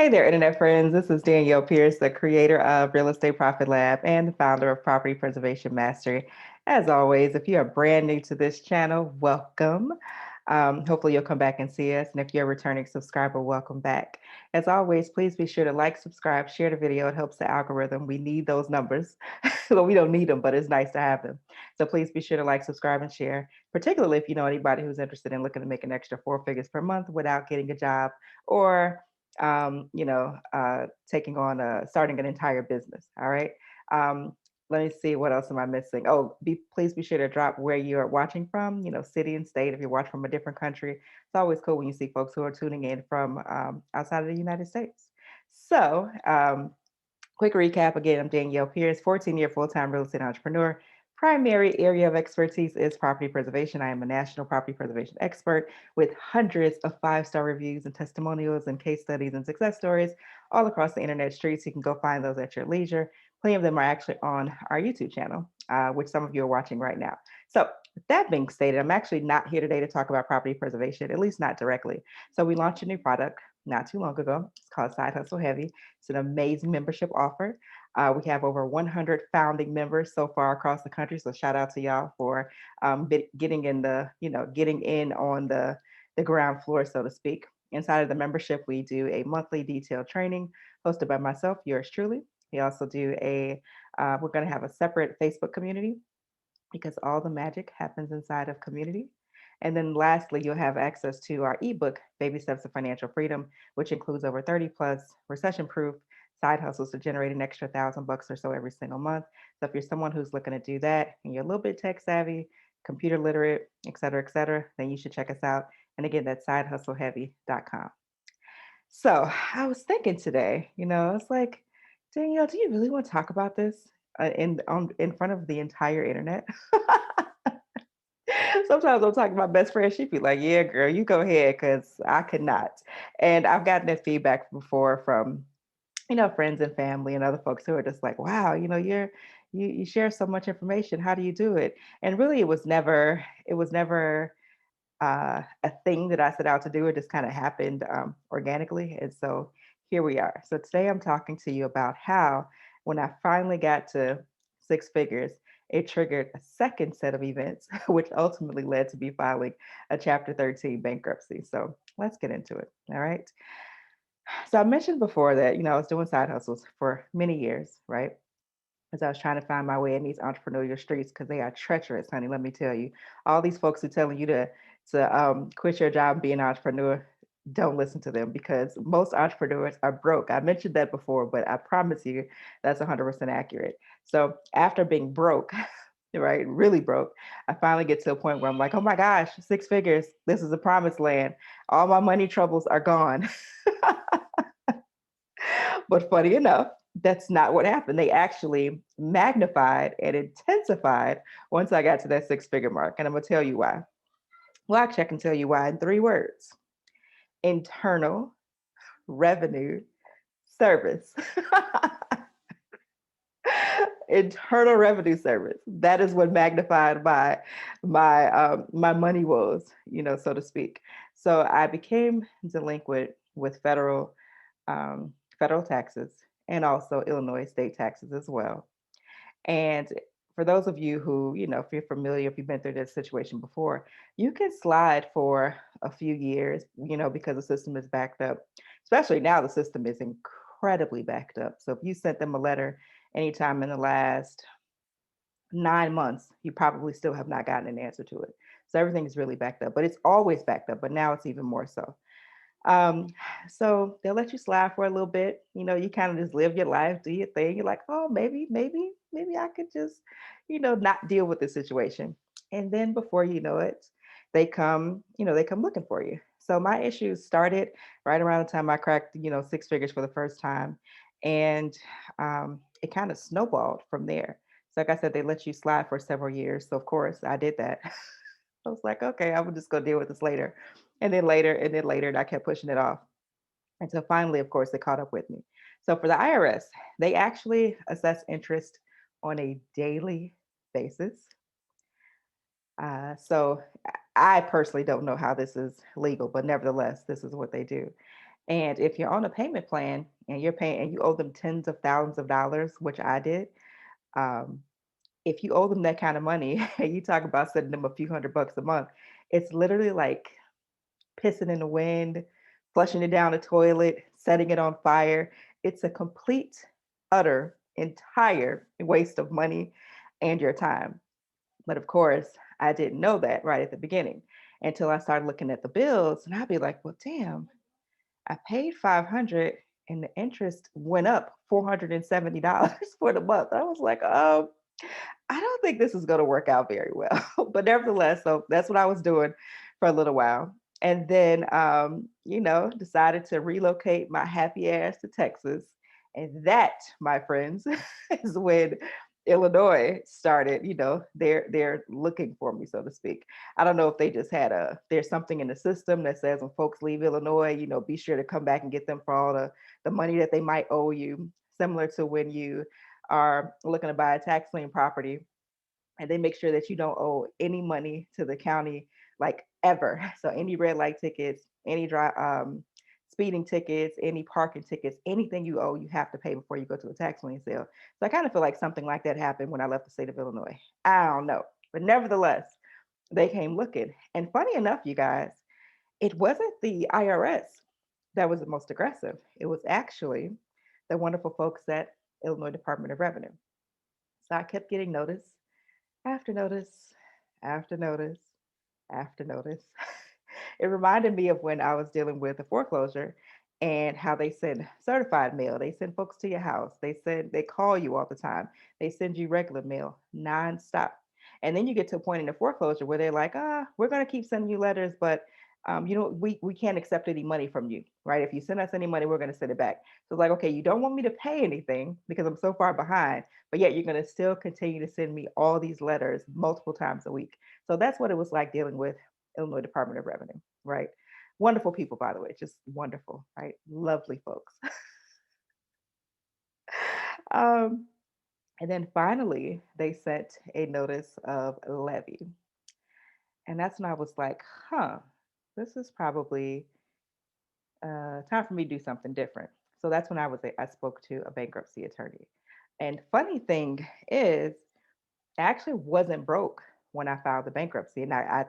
Hey there, Internet friends. This is Danielle Pierce, the creator of Real Estate Profit Lab and the founder of Property Preservation Mastery. As always, if you are brand new to this channel, welcome. Hopefully, you'll come back and see us. And if you're a returning subscriber, welcome back. As always, please be sure to like, subscribe, share the video. It helps the algorithm. We need those numbers. Well, we don't need them, but it's nice to have them. So please be sure to like, subscribe, and share, particularly if you know anybody who's interested in looking to make an extra four figures per month without getting a job or taking on starting an entire business. All right. Let me see, what else am I missing? Oh, please be sure to drop where you are watching from, city and state. If you're watching from a different country, it's always cool when you see folks who are tuning in from outside of the United States. So, quick recap again, I'm Danielle Pierce, 14-year full-time real estate entrepreneur. Primary area of expertise is property preservation. I am a national property preservation expert with hundreds of five-star reviews and testimonials and case studies and success stories all across the internet streets. You can go find those at your leisure. Plenty of them are actually on our YouTube channel, which some of you are watching right now. So, with that being stated, I'm actually not here today to talk about property preservation, at least not directly. So, we launched a new product not too long ago. It's called Side Hustle Heavy. It's an amazing membership offer. We have over 100 founding members so far across the country. So shout out to y'all for getting in getting in on the ground floor, so to speak. Inside of the membership, we do a monthly detailed training hosted by myself, yours truly. We also do we're going to have a separate Facebook community because all the magic happens inside of community. And then lastly, you'll have access to our ebook, Baby Steps to Financial Freedom, which includes over 30 plus recession proof side hustles to generate an extra $1,000 or so every single month. So if you're someone who's looking to do that and you're a little bit tech savvy, computer literate, et cetera, then you should check us out. And again, that's sidehustleheavy.com. So I was thinking today, it's like, Danielle, do you really want to talk about this in front of the entire internet? Sometimes I'm talking to my best friend. She'd be like, "Yeah, girl, you go ahead," because I could not. And I've gotten that feedback before from friends and family and other folks who are just like, "Wow, you share so much information. How do you do it?" And really, it was never a thing that I set out to do. It just kind of happened organically. And so here we are. So today I'm talking to you about how, when I finally got to six figures, it triggered a second set of events, which ultimately led to me filing a Chapter 13 bankruptcy. So let's get into it. All right. So I mentioned before that, I was doing side hustles for many years, right? As I was trying to find my way in these entrepreneurial streets, because they are treacherous, honey. Let me tell you, all these folks who telling you to quit your job and be an entrepreneur, don't listen to them because most entrepreneurs are broke. I mentioned that before, but I promise you that's 100% accurate. So after being broke, right, really broke, I finally get to a point where I'm like, oh my gosh, six figures, this is a promised land. All my money troubles are gone. But funny enough, that's not what happened. They actually magnified and intensified once I got to that six figure mark. And I'm going to tell you why. Well, actually, I can tell you why in three words: internal revenue service. Internal revenue service. That is what magnified my money was, so to speak. So I became delinquent with federal taxes and also Illinois state taxes as well. And for those of you who, if you're familiar, if you've been through this situation before, you can slide for a few years, because the system is backed up. Especially now, the system is incredibly backed up. So if you sent them a letter anytime in the last 9 months, you probably still have not gotten an answer to it. So everything is really backed up, but it's always backed up, but now it's even more so. Um, so they'll let you slide for a little bit. You kind of just live your life, do your thing. You're like, oh, maybe I could just, not deal with this situation. And then before you know it, they come looking for you. So my issues started right around the time I cracked, six figures for the first time. And it kind of snowballed from there. So like I said, they let you slide for several years. So of course I did that. I was like, okay, I will just go deal with this later. And then later, and I kept pushing it off. Until finally, of course, they caught up with me. So for the IRS, they actually assess interest on a daily basis. So I personally don't know how this is legal, but nevertheless, this is what they do. And if you're on a payment plan and you're paying and you owe them tens of thousands of dollars, which I did, um, if you owe them that kind of money and you talk about sending them a few $100 a month, it's literally like pissing in the wind, flushing it down the toilet, setting it on fire. It's a complete, utter, entire waste of money and your time. But of course, I didn't know that right at the beginning until I started looking at the bills and I'd be like, well, damn, I paid 500 and the interest went up $470 for the month. I was like, I don't think this is going to work out very well. But nevertheless, so that's what I was doing for a little while. And then, decided to relocate my happy ass to Texas. And that, my friends, is when Illinois started, they're looking for me, so to speak. I don't know if they just had there's something in the system that says when folks leave Illinois, be sure to come back and get them for all the money that they might owe you, similar to when you are looking to buy a tax lien property and they make sure that you don't owe any money to the county like ever. So any red light tickets, any speeding tickets, any parking tickets, anything you owe, you have to pay before you go to a tax lien sale. So I kind of feel like something like that happened when I left the state of Illinois. I don't know, but nevertheless, they came looking. And funny enough, you guys, it wasn't the IRS that was the most aggressive. It was actually the wonderful folks at Illinois Department of Revenue. So I kept getting notice after notice, after notice, after notice. It reminded me of when I was dealing with a foreclosure and how they send certified mail. They send folks to your house. They call you all the time. They send you regular mail nonstop. And then you get to a point in the foreclosure where they're like, we're going to keep sending you letters, but we can't accept any money from you, right? If you send us any money, we're going to send it back. So it's like, okay, you don't want me to pay anything because I'm so far behind, but yet you're going to still continue to send me all these letters multiple times a week. So that's what it was like dealing with Illinois Department of Revenue, right? Wonderful people, by the way, just wonderful, right? Lovely folks. um, and then finally, they sent a notice of levy. And that's when I was like, this is probably time for me to do something different. So that's when I spoke to a bankruptcy attorney. And funny thing is, I actually wasn't broke when I filed the bankruptcy, and I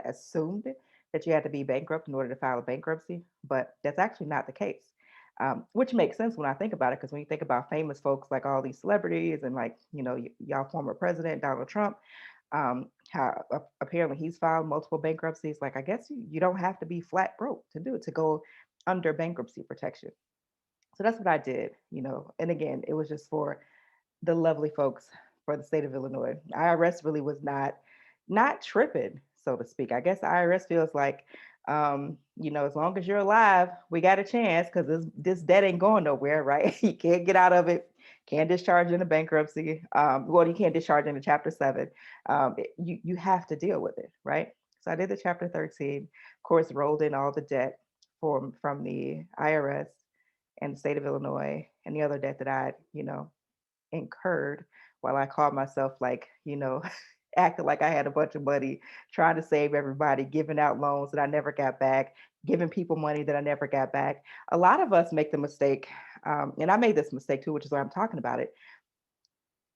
assumed that you had to be bankrupt in order to file a bankruptcy, but that's actually not the case. Which makes sense when I think about it, because when you think about famous folks like all these celebrities and like y'all former president Donald Trump, how apparently he's filed multiple bankruptcies. Like I guess you don't have to be flat broke to do it to go under bankruptcy protection. So that's what I did, And again, it was just for the lovely folks for the state of Illinois. IRS really was not tripping, so to speak. I guess the IRS feels like, as long as you're alive, we got a chance because this debt ain't going nowhere, right? You can't get out of it. Can't discharge into bankruptcy. Well, you can't discharge into Chapter 7. You have to deal with it, right? So I did the Chapter 13. Of course, rolled in all the debt from the IRS and the state of Illinois and the other debt that I, incurred while I called myself like, acting like I had a bunch of money, trying to save everybody, giving out loans that I never got back, giving people money that I never got back. A lot of us make the mistake, and I made this mistake too, which is why I'm talking about it.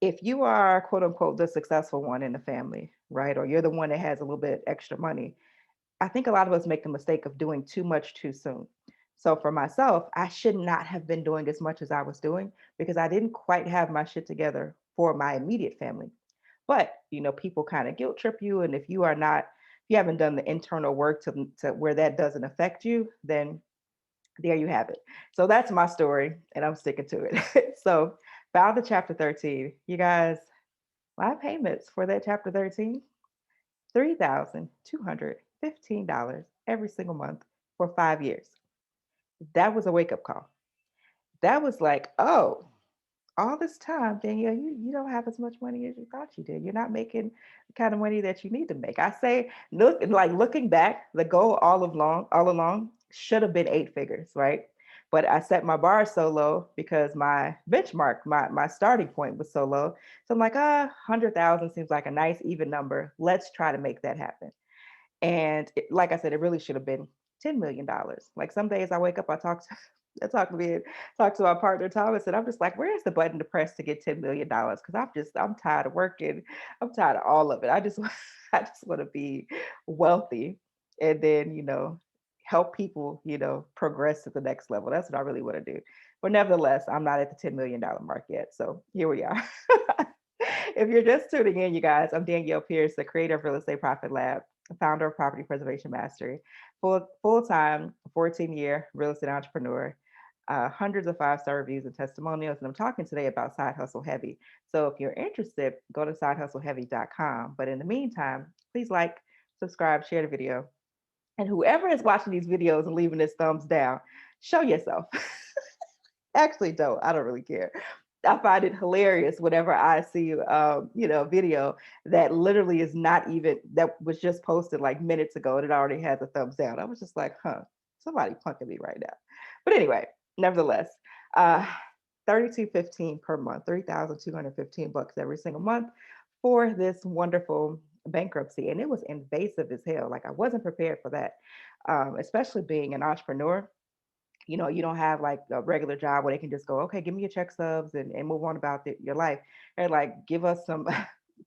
If you are quote unquote the successful one in the family, right, or you're the one that has a little bit extra money, I think a lot of us make the mistake of doing too much too soon. So for myself, I should not have been doing as much as I was doing because I didn't quite have my shit together for my immediate family. But, people kind of guilt trip you. And if you haven't done the internal work to where that doesn't affect you, then there you have it. So that's my story and I'm sticking to it. So filed the chapter 13. You guys, my payments for that chapter 13, $3,215 every single month for 5 years. That was a wake up call. That was like, oh, all this time, Danielle, you don't have as much money as you thought you did. You're not making the kind of money that you need to make. I say, looking back, the goal all along should have been 8 figures, right? But I set my bar so low because my benchmark, my starting point was so low. So I'm like, 100,000 seems like a nice even number. Let's try to make that happen. And like I said, it really should have been $10 million. Like some days I wake up, I talk to I talk to my partner Thomas, and I'm just like, where's the button to press to get $10 million? Because I'm tired of working. I'm tired of all of it. I just want to be wealthy, and then help people progress to the next level. That's what I really want to do. But nevertheless, I'm not at the $10 million mark yet. So here we are. If you're just tuning in, you guys, I'm Danielle Pierce, the creator of Real Estate Profit Lab, founder of Property Preservation Mastery, full time 14-year real estate entrepreneur, hundreds of 5-star reviews and testimonials. And I'm talking today about Side Hustle Heavy. So if you're interested, go to sidehustleheavy.com. But in the meantime, please like, subscribe, share the video. And whoever is watching these videos and leaving this thumbs down, show yourself. Actually, don't. I don't really care. I find it hilarious whenever I see, video that literally is not even that was just posted like minutes ago and it already has a thumbs down. I was just like, huh, somebody punking me right now. But anyway, nevertheless, uh, 32.15 per month, 3,215 bucks every single month for this wonderful bankruptcy, and it was invasive as hell. Like I wasn't prepared for that, especially being an entrepreneur. You don't have like a regular job where they can just go, okay, give me your check stubs and move on about your life. And like, give us some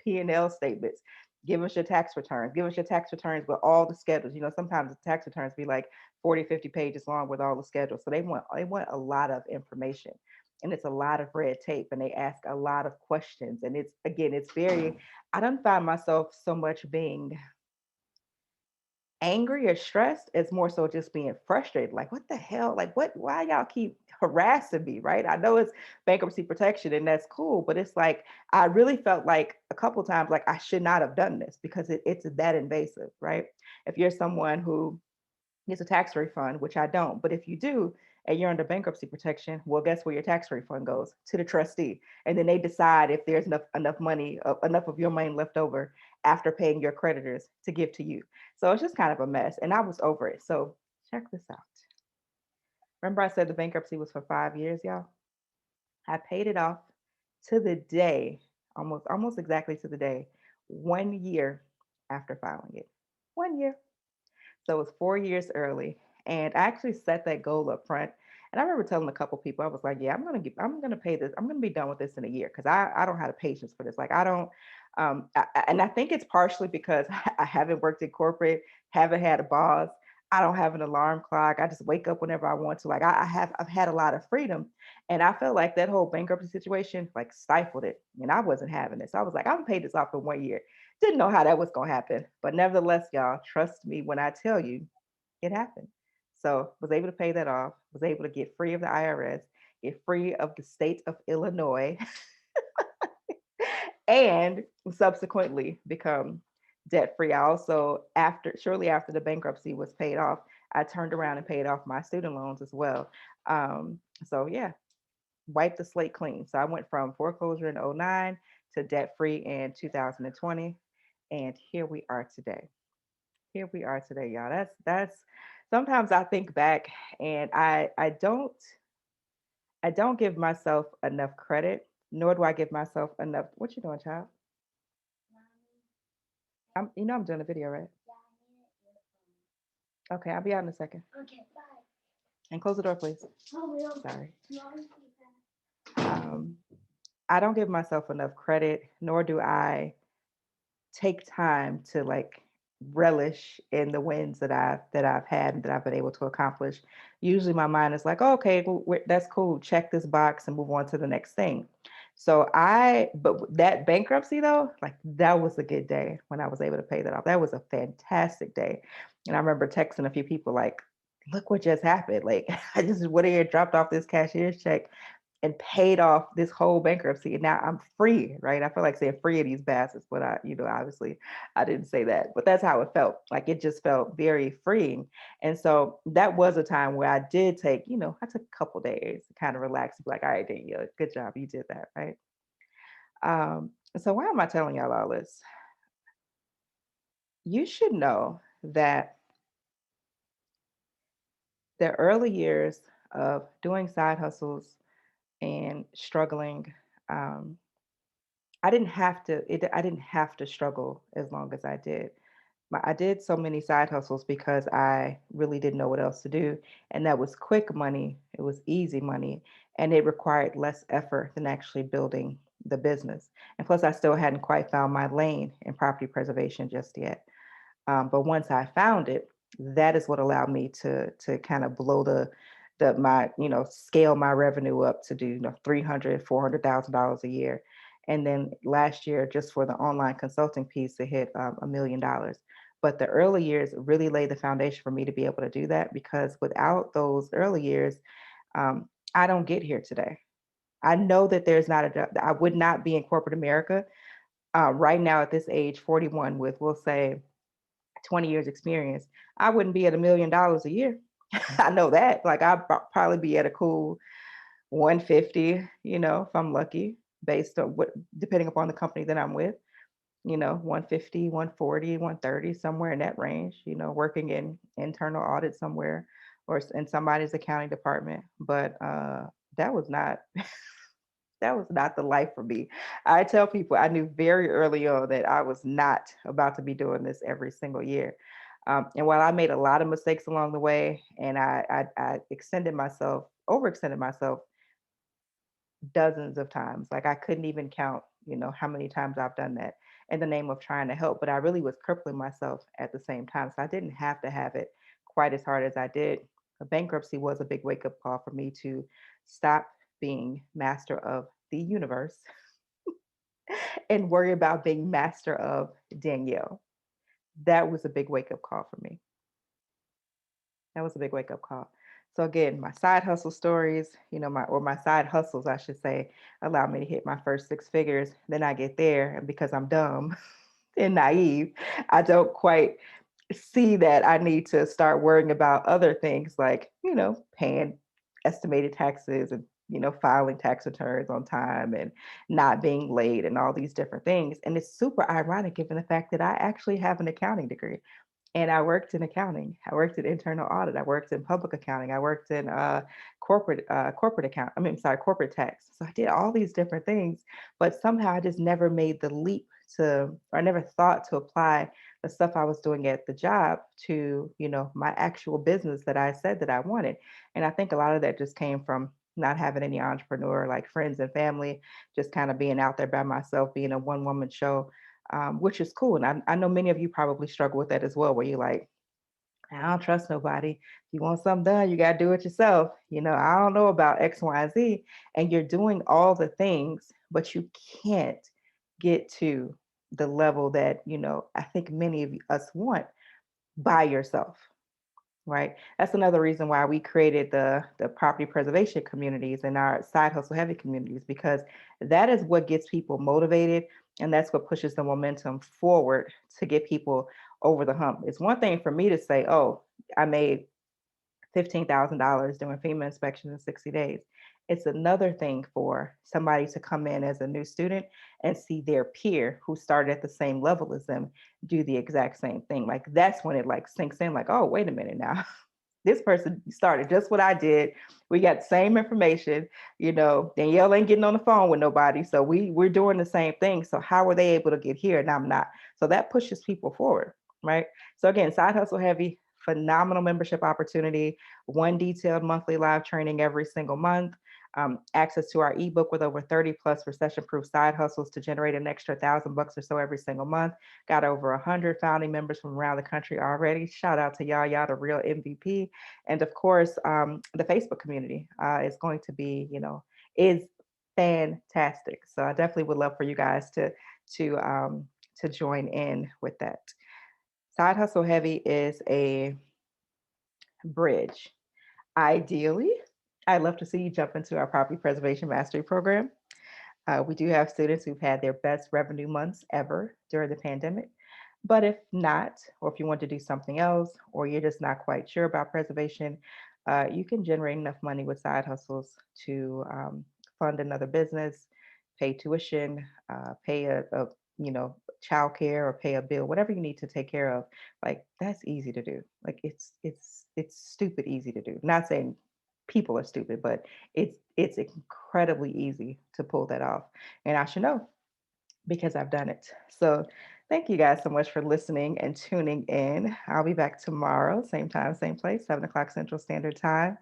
P&L statements, give us your tax returns, give us your tax returns with all the schedules. Sometimes the tax returns be like 40, 50 pages long with all the schedules. So they want a lot of information. And it's a lot of red tape, and they ask a lot of questions. And it's very, I don't find myself so much being angry or stressed. It's more so just being frustrated. Like, what the hell? Like, why y'all keep harassing me? Right. I know it's bankruptcy protection and that's cool, but it's like, I really felt like a couple times, like I should not have done this because it's that invasive. Right. If you're someone who gets a tax refund, which I don't, but if you do, and you're under bankruptcy protection, well, guess where your tax refund goes? To the trustee. And then they decide if there's enough money, enough of your money left over after paying your creditors to give to you. So it's just kind of a mess. And I was over it. So check this out. Remember I said the bankruptcy was for 5 years, y'all? I paid it off to the day, almost exactly to the day, 1 year after filing it. 1 year. So it was 4 years early. And I actually set that goal up front. And I remember telling a couple people, I was like, yeah, I'm gonna pay this. I'm gonna be done with this in a year because I don't have the patience for this. Like I don't, and I think it's partially because I haven't worked in corporate, haven't had a boss. I don't have an alarm clock. I just wake up whenever I want to. Like I've had a lot of freedom, and I felt like that whole bankruptcy situation like stifled it, and I wasn't having it. So I was like, I'm gonna pay this off in 1 year. Didn't know how that was going to happen, but nevertheless, y'all, trust me when I tell you it happened. So was able to pay that off, was able to get free of the IRS, get free of the state of Illinois, and subsequently become debt free. I also, shortly after the bankruptcy was paid off, I turned around and paid off my student loans as well. So yeah, wiped the slate clean. So I went from foreclosure in '09 to debt free in 2020. And here we are today. Here we are today, y'all. That's sometimes I think back and I don't give myself enough credit, nor do I give myself enough. What you doing, child? I'm doing a video, right? Okay, I'll be out in a second. And close the door, please. Sorry. Um, I don't give myself enough credit, nor do I take time to like relish in the wins that I've had and that I've been able to accomplish. Usually my mind is like, oh, okay, well, that's cool. Check this box and move on to the next thing. But that bankruptcy though, like that was a good day when I was able to pay that off. That was a fantastic day. And I remember texting a few people like, look what just happened. Like I just went here, dropped off this cashier's check and paid off this whole bankruptcy. And now I'm free, right? I feel like saying free of these bastards, but obviously I didn't say that, but that's how it felt. Like it just felt very freeing. And so that was a time where I did I took a couple days to kind of relax and be like, all right, Danielle, good job. You did that, right? So why am I telling y'all all this? You should know that the early years of doing side hustles and struggling, I didn't have to struggle as long as I did. I did so many side hustles because I really didn't know what else to do. And that was quick money, it was easy money, and it required less effort than actually building the business. And plus, I still hadn't quite found my lane in property preservation just yet. But once I found it, that is what allowed me to kind of blow the my scale my revenue up to do 300 $400,000 a year. And then last year, just for the online consulting piece, it hit $1 million. But the early years really laid the foundation for me to be able to do that, because without those early years, I don't get here today. I know that there's not a I would not be in corporate America right now at this age, 41, with, we'll say, 20 years experience. I wouldn't be at $1 million a year. I know that. Like, I'd probably be at a cool 150, if I'm lucky, based on what, depending upon the company that I'm with, 150, 140, 130, somewhere in that range, working in internal audit somewhere, or in somebody's accounting department. But that was not that was not the life for me. I tell people I knew very early on that I was not about to be doing this every single year. And while I made a lot of mistakes along the way, and I overextended myself dozens of times. Like, I couldn't even count, how many times I've done that in the name of trying to help. But I really was crippling myself at the same time. So I didn't have to have it quite as hard as I did. Bankruptcy was a big wake up call for me to stop being master of the universe and worry about being master of Danielle. That was a big wake up call for me. That was a big wake up call. So again, my side hustle stories, my side hustles, I should say, allow me to hit my first six figures. Then I get there, and because I'm dumb and naive, I don't quite see that I need to start worrying about other things like, paying estimated taxes, and, filing tax returns on time, and not being late, and all these different things. And it's super ironic given the fact that I actually have an accounting degree. And I worked in accounting. I worked in internal audit. I worked in public accounting. I worked in corporate account. I mean, sorry, corporate tax. So I did all these different things, but somehow I just never made the leap to, or I never thought to apply the stuff I was doing at the job to, my actual business that I said that I wanted. And I think a lot of that just came from not having any entrepreneur like friends and family, just kind of being out there by myself, being a one woman show, which is cool. And I know many of you probably struggle with that as well, where you're like, I don't trust nobody. If you want something done, you got to do it yourself. I don't know about X, Y, and Z. And you're doing all the things, but you can't get to the level that, I think many of us want by yourself. Right. That's another reason why we created the property preservation communities and our side hustle heavy communities, because that is what gets people motivated, and that's what pushes the momentum forward to get people over the hump. It's one thing for me to say, "Oh, I made $15,000 doing FEMA inspections in 60 days." It's another thing for somebody to come in as a new student and see their peer who started at the same level as them do the exact same thing. Like, that's when it like sinks in, like, oh, wait a minute now. This person started just what I did. We got the same information. Danielle ain't getting on the phone with nobody. So we're doing the same thing. So how were they able to get here and I'm not? So that pushes people forward, right? So again, side hustle heavy, phenomenal membership opportunity, one detailed monthly live training every single month, access to our ebook with over 30 plus recession proof side hustles to generate an extra $1,000 or so every single month. Got over 100 founding members from around the country already. Shout out to y'all, the real MVP. And of course, the Facebook community is going to be, is fantastic. So I definitely would love for you guys to join in with that. Side hustle heavy is a bridge. Ideally, I'd love to see you jump into our property preservation mastery program. We do have students who've had their best revenue months ever during the pandemic. But if not, or if you want to do something else, or you're just not quite sure about preservation, you can generate enough money with side hustles to fund another business, pay tuition, pay a childcare, or pay a bill, whatever you need to take care of. Like, that's easy to do. Like, it's stupid easy to do. Not saying people are stupid, but it's incredibly easy to pull that off. And I should know because I've done it. So Thank you guys so much for listening and tuning in. I'll be back tomorrow, same time, same place, 7 o'clock Central Standard Time.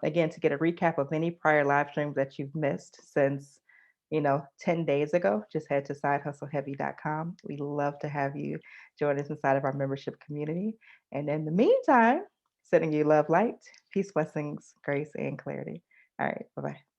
Again, to get a recap of any prior live streams that you've missed since, 10 days ago, just head to sidehustleheavy.com. We love to have you join us inside of our membership community. And in the meantime, sending you love, light, peace, blessings, grace, and clarity. All right. Bye bye.